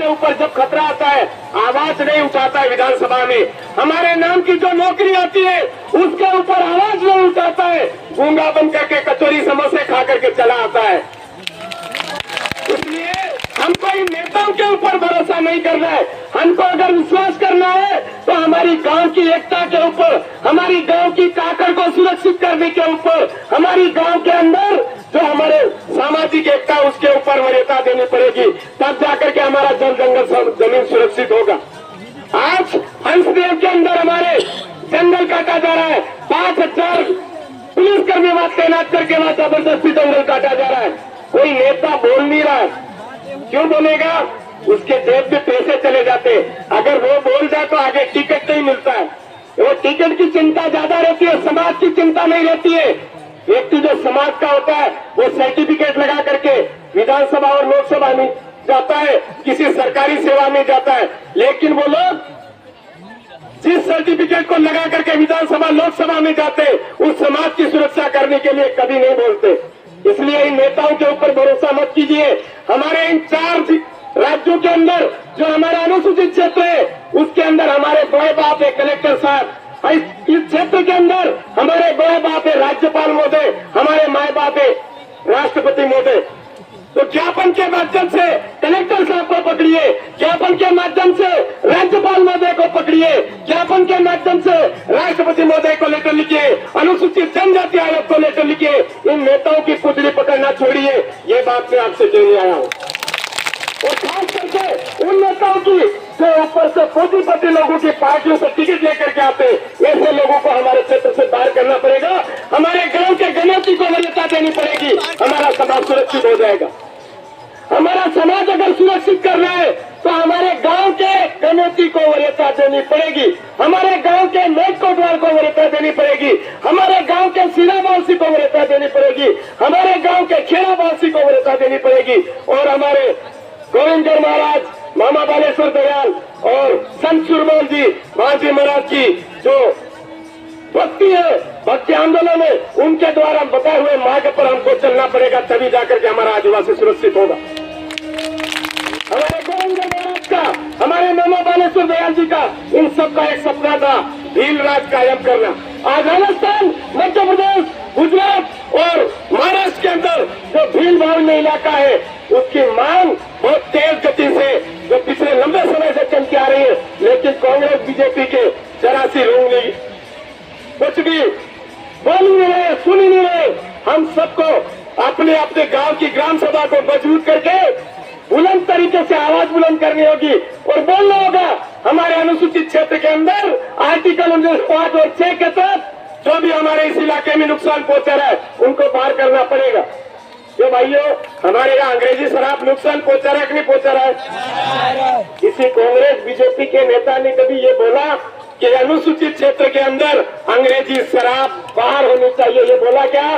के ऊपर जब खतरा आता है आवाज नहीं उठाता है विधानसभा में। हमारे नाम की जो नौकरी आती है उसके ऊपर आवाज नहीं उठाता है, गूंगा बन करके कचौरी समोसे खा करके चला आता है। इसलिए हमको इन नेताओं के ऊपर भरोसा नहीं करना है। हमको अगर विश्वास करना है तो हमारी गांव की एकता के ऊपर, हमारी गांव की ताकत को सुरक्षित करने के ऊपर, हमारी गांव के अंदर जो हमारे सामाजिक एकता उसके ऊपर वरीयता देनी पड़ेगी, तब जाकर के हमारा जल जंगल जमीन सुरक्षित होगा। आज हंसदेव के अंदर हमारे जंगल काटा जा रहा है, 5,000 पुलिसकर्मी वहां तैनात करके वहां जबरदस्ती जंगल काटा जा रहा है। कोई नेता बोल नहीं रहा है, क्यों बोलेगा? उसके जेब में पैसे चले जाते। अगर वो बोल जाए तो आगे टिकट नहीं मिलता है। वो टिकट की चिंता ज्यादा रहती है, समाज की चिंता नहीं रहती है। व्यक्ति जो समाज का होता है वो सर्टिफिकेट लगा करके विधानसभा और लोकसभा में जाता है, किसी सरकारी सेवा में जाता है, लेकिन वो लोग जिस सर्टिफिकेट को लगा करके विधानसभा लोकसभा में जाते उस समाज की सुरक्षा करने के लिए कभी नहीं बोलते। इसलिए इन नेताओं के ऊपर भरोसा मत कीजिए। हमारे इन 4 राज्यों के अंदर जो हमारा अनुसूचित क्षेत्र है उसके अंदर हमारे बड़े बाप है कलेक्टर साहब, इस क्षेत्र के अंदर हमारे बड़े बाप है राज्यपाल महोदय, हमारे माए बाप है राष्ट्रपति महोदय। तो ज्ञापन के माध्यम से कलेक्टर साहब को पकड़िए, ज्ञापन के माध्यम से राज्यपाल महोदय को पकड़िए, ज्ञापन के माध्यम से राष्ट्रपति महोदय को लेटर लिखिए, अनुसूचित जनजाति आयोग को लेटर लिखिए। इन नेताओं की पुतली पकड़ना छोड़िए, ये बात मैं आपसे कहने आया हूँ। और खास करके उन नेताओं की जो ऊपर से पूंजीपति लोगों की पार्टियों से टिकट लेकर के आते, ऐसे लोगों को हमारे क्षेत्र से बाहर करना पड़ेगा। हमारे गांव के गणेशी को वरीयता देनी पड़ेगी, हमारा समाज सुरक्षित हो जाएगा। हमारा समाज अगर सुरक्षित करना है तो हमारे गांव के कमेटी को वरीयता देनी पड़ेगी, हमारे गांव के मेट कोटवाल को वरीयता देनी पड़ेगी, हमारे गांव के सीरावासी को वरीयता देनी पड़ेगी, हमारे गांव के खेड़ावासी को वरीयता देनी पड़ेगी। और हमारे गोविंदगढ़ महाराज, मामा बालेश्वर दयाल और संत सुरमल जी, महाजी महाराज की जो भक्ति है, भक्ति आंदोलन है, उनके द्वारा बताए हुए मार्ग पर हमको चलना पड़ेगा, तभी जाकर के हमारा आदिवासी सुरक्षित होगा। हमारे गोविंदगढ़ महाराज का, हमारे मामा बालेश्वर दयाल जी का, इन सब का एक सपना था भील राज कायम करना। आज राजस्थान, मध्य प्रदेश, गुजरात और महाराष्ट्र के अंदर जो भील भावनी इलाका है उसकी मांग बहुत तेज गति से जो पिछले लंबे समय से चलती आ रही है, लेकिन कांग्रेस बीजेपी के जरा सी रूंग नहीं, कुछ भी बोल नहीं रहे, सुन नहीं रहे। हम सबको अपने अपने गांव की ग्राम सभा को मजबूत करके बुलंद तरीके से आवाज बुलंद करनी होगी और बोलना होगा। हमारे अनुसूचित क्षेत्र के अंदर आर्टिकल 5 और 6 के तहत जो भी हमारे इस इलाके में नुकसान पहुंचा रहा है उनको बाहर करना पड़ेगा। जो भाइयों, हमारे यहाँ अंग्रेजी शराब नुकसान पहुंचा रहा है कि नहीं पहुंचा रहा है? किसी कांग्रेस बीजेपी के नेता ने कभी ये बोला कि अनुसूचित क्षेत्र के अंदर अंग्रेजी शराब बाहर होनी चाहिए, ये बोला क्या?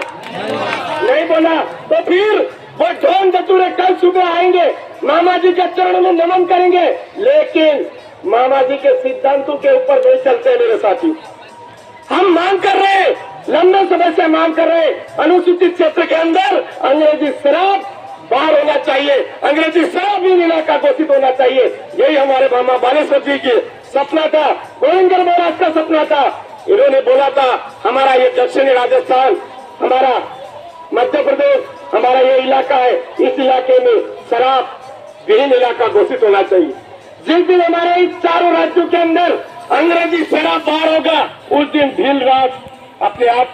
नहीं बोला। तो फिर वो ढोंग चतुरे कल सुबह आएंगे, मामा जी के चरणों में नमन करेंगे, लेकिन मामा जी के सिद्धांतों के ऊपर नहीं चलते। मेरे साथी, हम मांग कर रहे हैं, लंबे समय से मांग कर रहे हैं, अनुसूचित क्षेत्र के अंदर अंग्रेजी शराब बाहर होना चाहिए, अंग्रेजी शराब भी इलाका घोषित होना चाहिए। यही हमारे मामा बालेश्वर जी की सपना था, गोविंदगढ़ महाराज का सपना था। इन्होंने बोला था हमारा ये दक्षिणी राजस्थान, हमारा मध्य प्रदेश, हमारा ये इलाका है, इस इलाके में शराब विहीन इलाका घोषित होना चाहिए। जिस दिन हमारे इस चारों राज्यों के अंदर अंग्रेजी शराब बाहर होगा उस दिन भील राज अपने आप